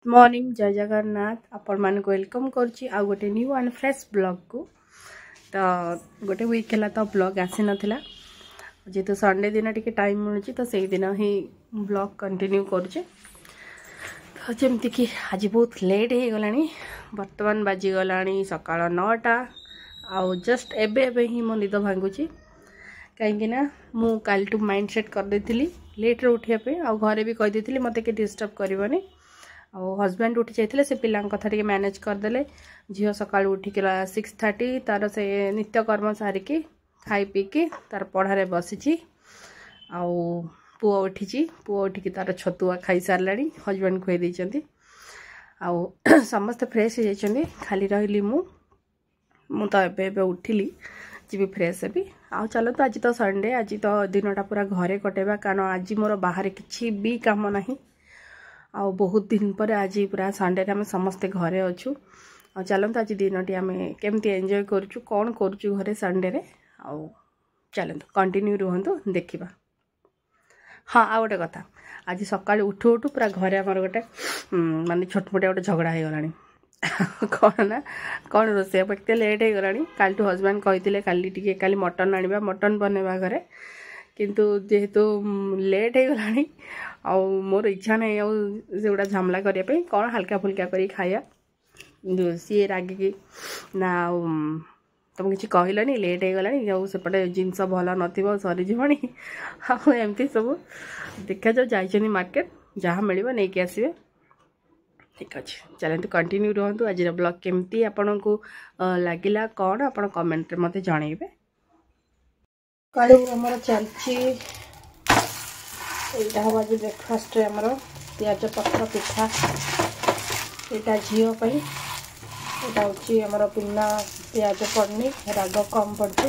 Morning जय जगन्नाथ आपण मान वेलकम करुच्ची आ गोटे न्यू एंड फ्रेश ब्लॉग को। तो गोटे वीक है तो ब्लॉग आसी नाला जेहेतु संडे दिन टी टाइम मिलूँ तो से दिन ही ब्लॉग कंटिन्यू करुचे। तो जमती कि आज बहुत लेट हो गला बर्तमान बाजीगला सका 9टा आउ जस्ट एबे ही मो निद भांगुची कहीं मु काल टू माइंड सेट कर देती लेट्रे उठापी आ घरे भी कहीदी मत कि डिस्टर्ब करनी और हजबैंड उठी जाते से पिला कथा टे मैनेज करदे। झील सका उठिक 6:30 तार से नित्यकर्म सारिकी खाई पीकी तार पढ़ारे बसी पुआ उठिकी तार छतुआ खाई सारा हजबैंड खुई देती आउ समस्ते फ्रेश हो जाती खाली रही मु तो एबे उठिली जी फ्रेश भी आउ चलो। तो आज तो संडे आज तो दिनटा पूरा घरे कटेबा कारण आज मोर बाहर किसी भी काम नहीं आ बहुत दिन पर आज पूरा संडे आम समस्ते घरे अच्छू आ चलते आज दिन टी आम केमती एंजॉय करुचु कौन करुचु घरे संडे रे आउ चलते कंटिन्यू रुहतु देखा। हाँ आ गोटे कथा आज सका उठू उठू पूरा घरे आमर गोटे मानने छोटमोटिया गोटे झगड़ा हो गला कौन ना कौन रोसे एत लेट हो गला काल टू हजबैंड कहते काली मटन आनिबा मटन बनवा घरे किंतु जेहेतु लेट हो गला आ मोर इच्छा नहीं आउटा झमला करने कौन हल्का फुल्का कर खाया सी रागिकी ना तुम किसी कहलनी लेट हो गला सेपटे जिनस भल न सरीजी आमती सब देखा जाओ जाइए मार्केट जहाँ मिल नहीं कि आसवे ठीक अच्छे। चलते कंटिन्यू रुहतु आज ब्लॉग केमती आपन को लगिला कौन आप कमेंट मत जनइबे। कालू आमर चलची यहाँ हम आज ब्रेकफास्ट आमर पियाज पत्र पिठा यहाँ झील यहाँ हूँ आमर बिना पियाज पड़नी राग कम पड़े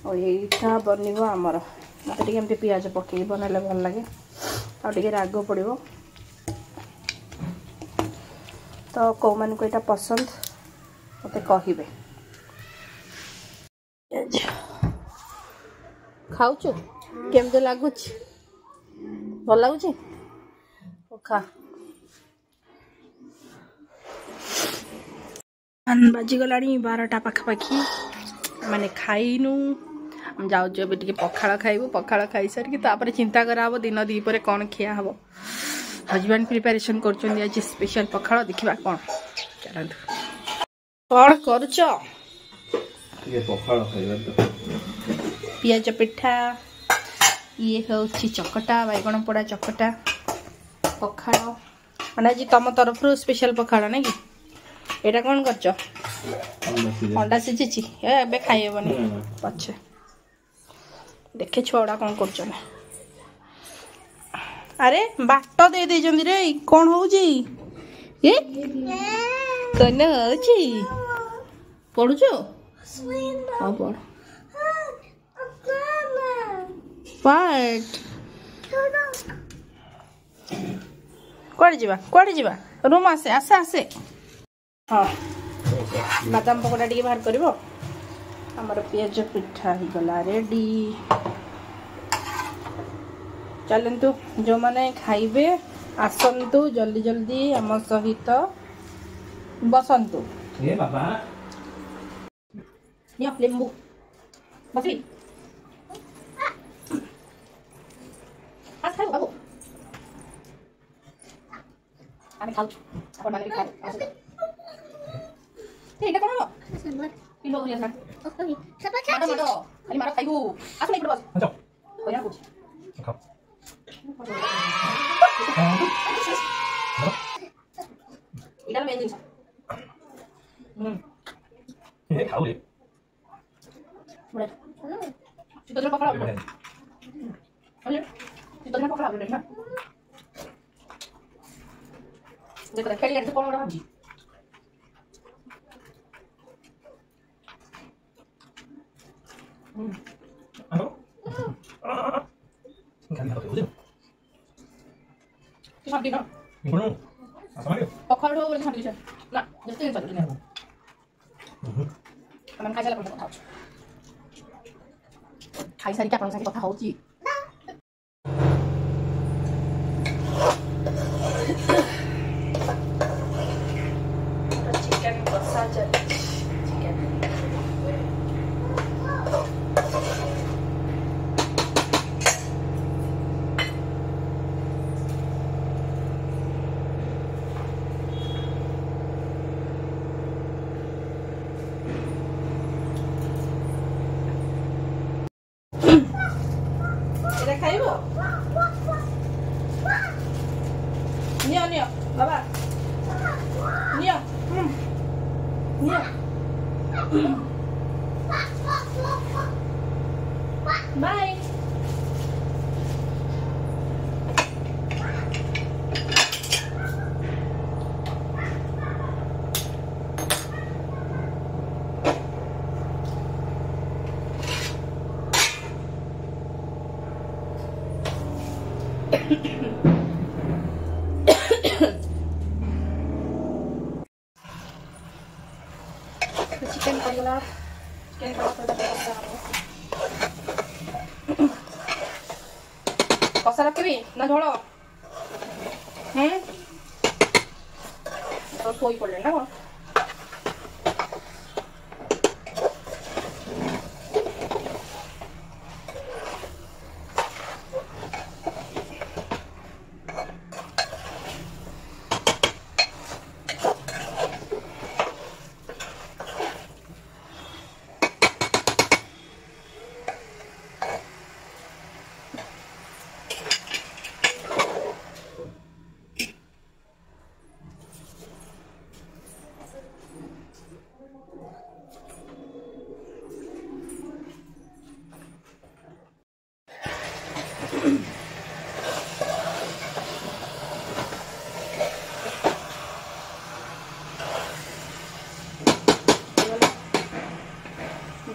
और यहाँ बन आमर मत एमती पियाज पकई बनले भल लगे आगे राग पड़ो तो कौ मान को यहाँ पसंद मत कहे खाऊचु केमती लगुच भल लगुच खा बाजीगला 12टा पाखापाखि मैंने खाइनु जाऊँ टे पखाड़ खाइबू पखाड़ खाई सारिकी तापर चिंता कराब दिन दीपर कौन खिया हम हजबैंड प्रिपेरेसन कर स्पेशल पखाड़ देखा कौन चलते कौन करुच पियाज पिठा ये हूँ चकटा बैगण पोड़ा चकटा पखाड़ मैंने आज तुम तरफ स्पेशल पखाड़ ना कि यहाँ कौन कर अंडा सीझी ए खाइबनी पछे देखे छुआ कौन कर अरे बाट दे दे रे कौन हो कौन हो पढ़ुच हाँ पढ़ पाठ कुआड़े जा रूम आसे आसे आसे हाँ बादाम पकोड़ा टी बाहर कर आमर पियाज पिठा ही गला रेडी। चलतु जो मैंने खाइबे आसतु जल्दी जल्दी आम सहित बसंतु लेंबू बसली बाबू आम खाऊ ठीक है पिलो हो जाता मारो खाइबू आस नहीं बस होया कुछ इधर में इंग्लिश ये खाओ ले बड़े चित्र पकड़ा अरे चित्र पकड़ा ले ना देखो खेल के कौन रहा जी हेलो शांति ना बोलो पकड़ लो बोले शांति से ना जल्दी चल ना हम खाई सारा कथा खाई सारी क्या कथा होची चिकन पगला कसा रखी ना झोल तो सोई पड़े ना कौन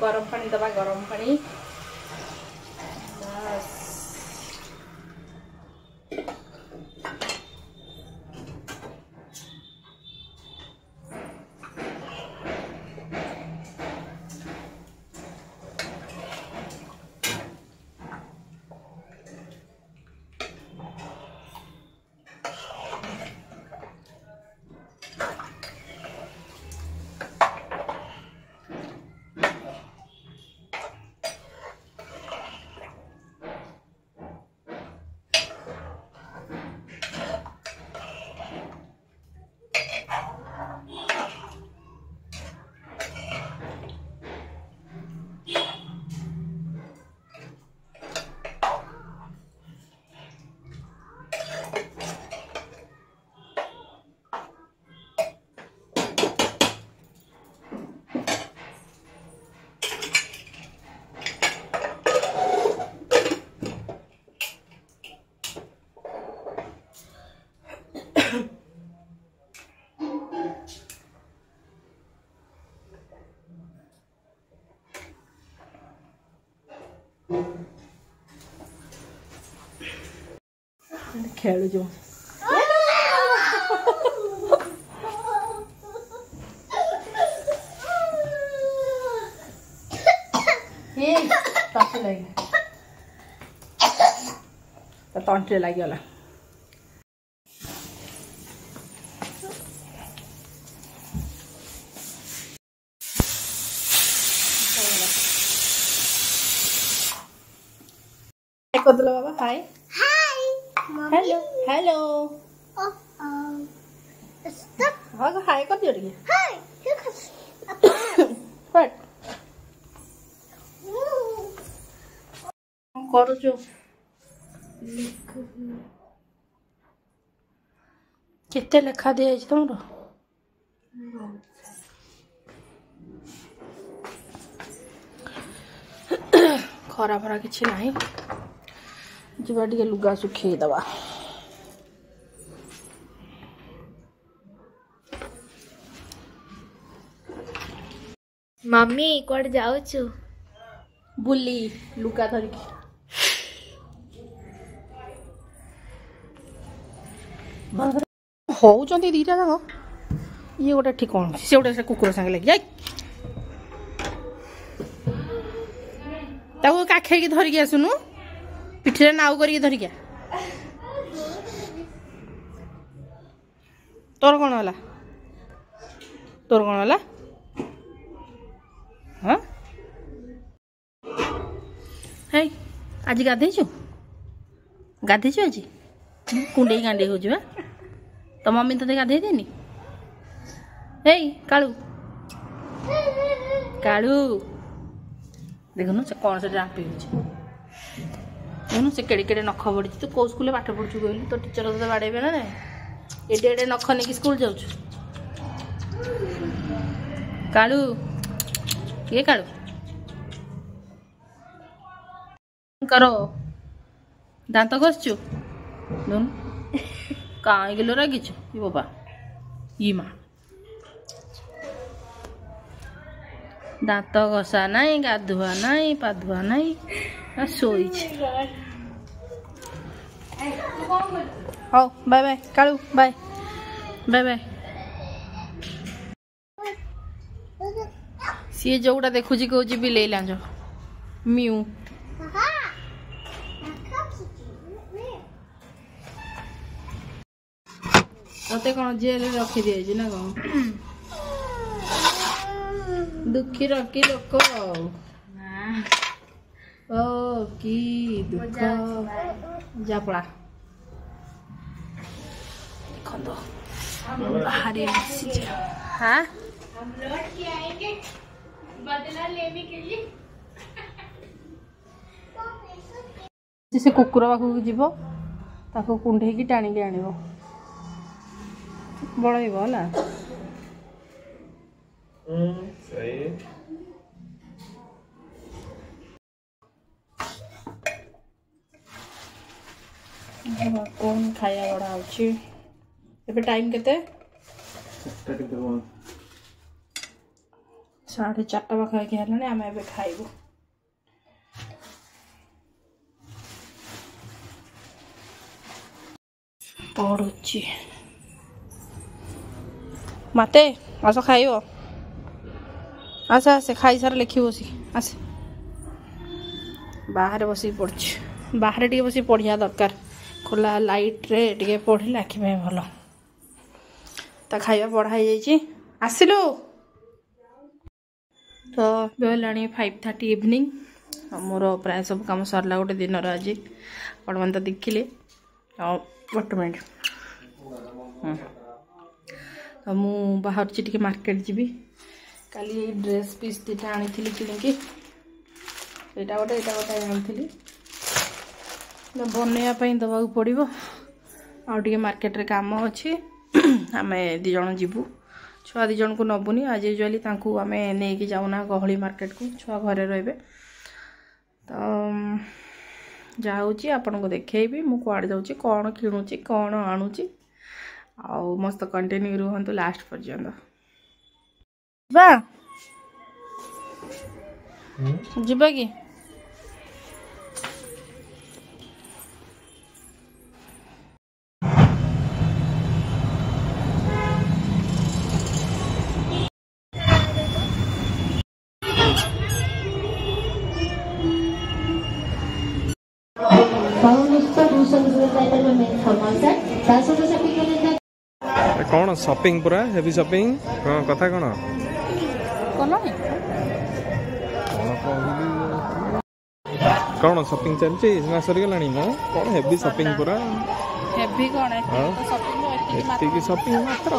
गरम पानी दबा गरम पानी बस खेलु जो तंटे लगिगला कर दो बाबा हाय हेलो हेलो हाँ हाय कर दियो टिके हाय व्हाट करू जो केते लेखा दिया है तुमरो खरा फरा किछि नाही जीवा टिके लुगा सुखे दवा मम्मी कोड जाऊचु बुली लुगा धरिकी होउचंती दीटा जाक ये गोटे ठीक कौन से गोटे से कुकुर संगे लगी जाए ताको काखे की धरिकी आसुनु पिठरे नाउ करी धरिकी तोर कौन होला तोर कौन होला हाँ है आज गाधेचु गाधेचु आज कुंडे गांडे हो जा तो मम्मी तो गाधे देनी हे कालू कालू देखुनु से कौन से रापी हो से केड़े केड़े नख बड़ी तू कौ स्कूल पाठ पढ़ु कहली तो टीचर तो बाड़ेबे ना एडे एडे नख नहीं स्कूल जाऊँ कालू ये कालू करो दांत घसचु कहीं गेलो रागिचु ये बाबा ये माँ दांत घसा नाई गाधुआ नाई पाधुआ नाई शोई ହଉ ବାଏ ବାଏ କାଳୁ ବାଏ ବାଏ ବାଏ। ସିଏ ଯୋଉଟା ଦେଖୁଛି କହୁଛି ବିଲେଇ ଲାଞ୍ଜ ମିଉ। ତତେ କଣ ଜେଲରେ ରଖିଦିଆଯାଇଛି ନା କଣ? ଦୁଃଖୀ ରକି ଲୋକ ଓ କି ଦୁଃଖ ଯା ପଳା। ଦେଖନ୍ତୁ ବାହାରି ଆସିଛି। हाँ हम लौट के आएंगे बदला लेने के लिए। से कुकुर पाखक जीव ताको कुंढेकी टाणिकी आनिब बड़ेब है कौन खाया बड़ा होची एबे टाइम केते 4:30 पाखापाखि हेलानी आम एबे खाइबु। पढ़ुची मते आस खाइब आसे आसे खाई सार लिखी बसी आसे बाहर बस पढ़ुची बाहर टे बस पढ़िया दरकार खोला लाइट रे टे पढ़ले आखि भल ता खाଇବା पढ़ा आसिलु तो बेलाणी 5:30 इवनिंग मोर प्राय सब काम सरला गोटे दिन आज कौन मैंने तो देखिले गोटे मिनट तो मु बाहर टी मार्केट जीवी काली ड्रेस पीस दीटा आनी किणिकी यहाँ गोटे आनी बनवाई दबा पड़ो आगे मार्केट रे काम अच्छे आम दी जन जीवु छुआ दी जन को नबुनी आज यूजुअली आम नहीं जाऊना गहली मार्केट को छुआ घरे रे तो जाऊँगी आपन को देखेबी मु कुआड़े जाऊँगी कौन किणुची कौन आणुची आ मस्त कंटिन्यू रुहतु लास्ट पर्यंत जीवा कि कौन शॉपिंग पूरा हेवी शॉपिंग कथा कौन कौन शॉपिंग चलती ना सरी गलानी ना कौन हेवी शॉपिंग पूरा हेवी कौन है शॉपिंग शॉपिंग मात्र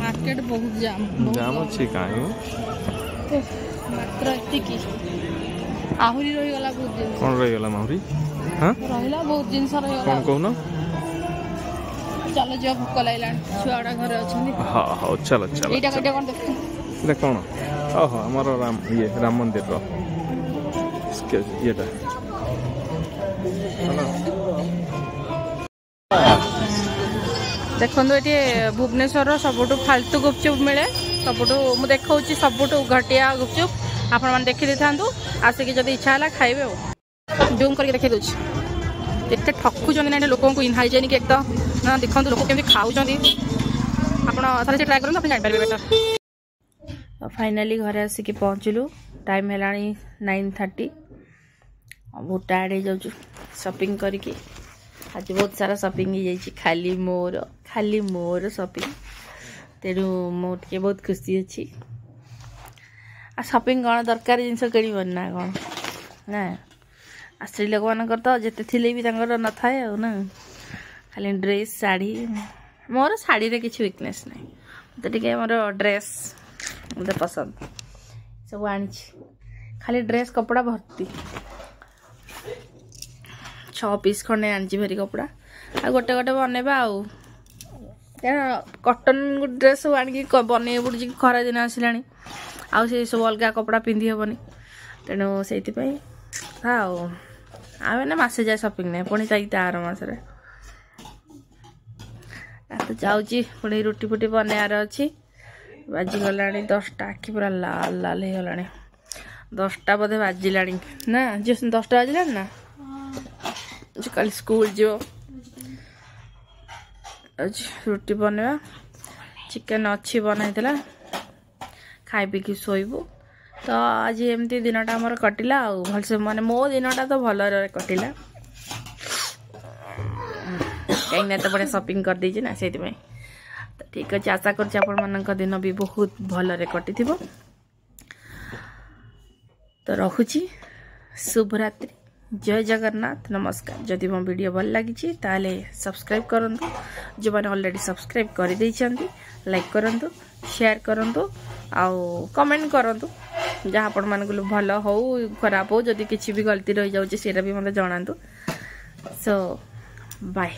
मार्केट बहुत जाम जाम अच्छी काहे मात्र एतिकी आहुरी रही गला बहुत दिन कौन रही गला माहुरी हां रहिला बहुत दिन सर रही कौन कहूना चलो जो भूक लाइलान छुआड़ा घरे अछंदी हां हां चलो चलो एटा कटे कोन देख कौन ओहो हमर राम मंदिर रो येटा देखो ये भुवनेश्वर सबुठ फालतू गुपचुप मिले सबुठ मुझे देखा सबुठ घटिया गुपचुप आपण मैंने देखी था आसिक जब इच्छा है खाइबे जूम करके देखी दूसरी एत ठकुच ना लोक इनहाइजेनिक एकदम ना देखो लोक केमी खाऊँ आप ट्राए करें आप जानपारे बेटर तो फाइनाली घरे आसिक पहुँचलु टाइम है 9:30 बहुत टायर्ड हो जाऊँ शॉपिंग करके आज बहुत सारा शॉपिंग हो जाइए खाली मोर शॉपिंग तेणु मुझे बहुत खुशी अच्छी आ शॉपिंग कौन दरकार जिनस किण ना कौन ना स्त्री लोक मान तो जिते थी भी न थाए ना खाली ड्रेस शाढ़ी मोर शाढ़ी रे किसी वीकनेस ना मत मोर ड्रेस मत पसंद सब आनी खाली ड्रेस कपड़ा भर्ती 6 पीस खंडे आनी भारी कपड़ा आ गोटे गोटे बनवा आउ कटन ड्रेस सब आनिक बन पड़ी खरा दिन आसला आउ से सब अलग कपड़ा पिंधि हेनी तेणु से आम ना मसे जाए शॉपिंग नहीं पुणी जाइए तार मसरे तो जाऊँगी पुणी रुटी फुटी बनवार अच्छी बाजिगला 10टा आखि पूरा लाल लाल हो गला 10टा बोधे बाजिला ना जी 10टा बाजिला ना कल स्कूल जो आज रुटी बनवा चिकेन अच्छी बनाई खाई पी शोबू तो आज एमती दिनटा आमर कटिला भलसे माने मो दिनटा तो भल कटिला कहीं तो बड़े शॉपिंग कर दीजिए ना से तो ठीक अच्छे आशा कर दिन भी बहुत भल कटि तो रखुची शुभरात्रि जय जगन्नाथ नमस्कार जदि मो वीडियो भल लगी ताले सब्सक्राइब करंतु जो मैंने ऑलरेडी सब्सक्राइब कर देइछंती लाइक करंतु शेयर करंतु आउ कमेंट करंतु जहाँ आपण मान भल हो खराब हो जदि किसी भी गलती रही जाउची सेरा भी मते जणांतु सो बाय।